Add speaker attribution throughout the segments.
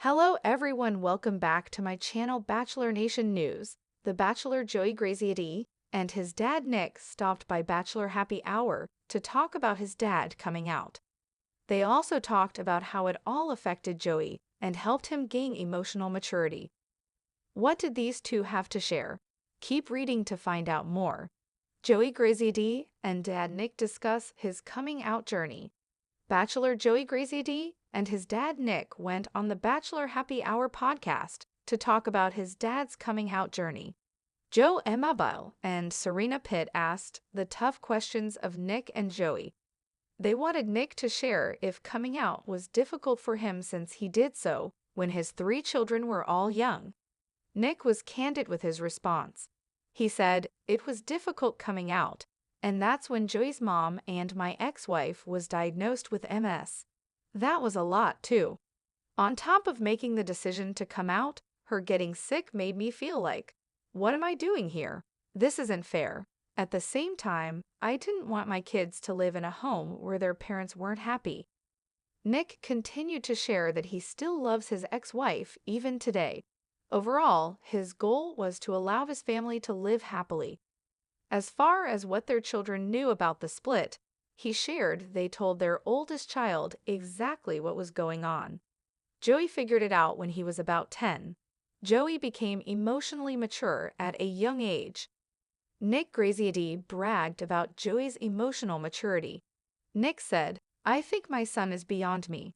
Speaker 1: Hello everyone, welcome back to my channel Bachelor Nation News. The Bachelor Joey Graziadei and his dad Nick stopped by Bachelor Happy Hour to talk about his dad coming out. They also talked about how it all affected Joey and helped him gain emotional maturity. What did these two have to share? Keep reading to find out more. Joey Graziadei and dad Nick discuss his coming out journey. Bachelor Joey Graziadei and his dad Nick went on the Bachelor Happy Hour podcast to talk about his dad's coming out journey. Joe Amabile and Serena Pitt asked the tough questions of Nick and Joey. They wanted Nick to share if coming out was difficult for him since he did so when his 3 children were all young. Nick was candid with his response. He said, "It was difficult coming out, and that's when Joey's mom and my ex-wife was diagnosed with MS. That was a lot too. On top of making the decision to come out, her getting sick made me feel like, what am I doing here? This isn't fair. At the same time, I didn't want my kids to live in a home where their parents weren't happy." Nick continued to share that he still loves his ex-wife even today. Overall, his goal was to allow his family to live happily. As far as what their children knew about the split, he shared they told their oldest child exactly what was going on. Joey figured it out when he was about 10. Joey became emotionally mature at a young age. Nick Graziadei bragged about Joey's emotional maturity. Nick said, "I think my son is beyond me.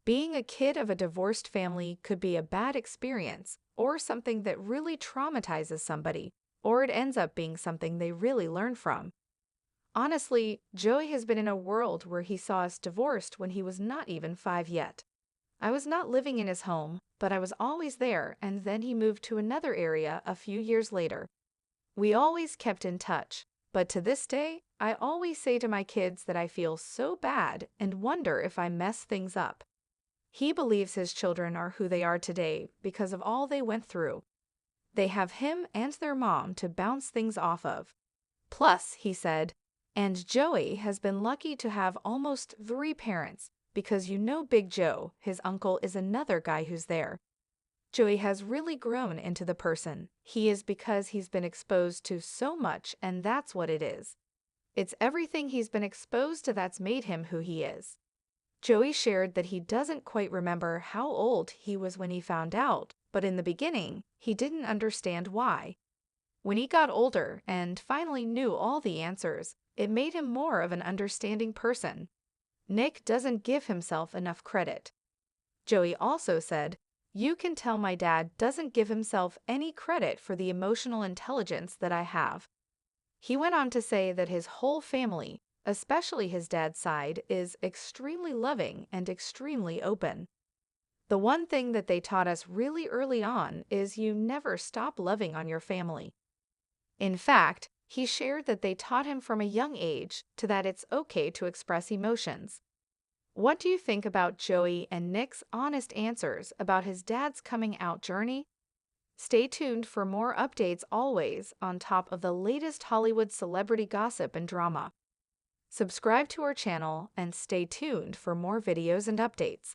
Speaker 1: Being a kid of a divorced family could be a bad experience or something that really traumatizes somebody, or it ends up being something they really learn from. Honestly, Joey has been in a world where he saw us divorced when he was not even 5 yet. I was not living in his home, but I was always there, and then he moved to another area a few years later. We always kept in touch, but to this day, I always say to my kids that I feel so bad and wonder if I mess things up." He believes his children are who they are today because of all they went through. They have him and their mom to bounce things off of. Plus, he said, "And Joey has been lucky to have almost 3 parents because Big Joe, his uncle, is another guy who's there. Joey has really grown into the person he is because he's been exposed to so much, and that's what it is. It's everything he's been exposed to that's made him who he is." Joey shared that he doesn't quite remember how old he was when he found out, but in the beginning, he didn't understand why. When he got older and finally knew all the answers, it made him more of an understanding person. Nick doesn't give himself enough credit. Joey also said, "You can tell my dad doesn't give himself any credit for the emotional intelligence that I have." He went on to say that his whole family, especially his dad's side, is extremely loving and extremely open. "The one thing that they taught us really early on is you never stop loving on your family." In fact, he shared that they taught him from a young age to that it's okay to express emotions. What do you think about Joey and Nick's honest answers about his dad's coming out journey? Stay tuned for more updates always on top of the latest Hollywood celebrity gossip and drama. Subscribe to our channel and stay tuned for more videos and updates.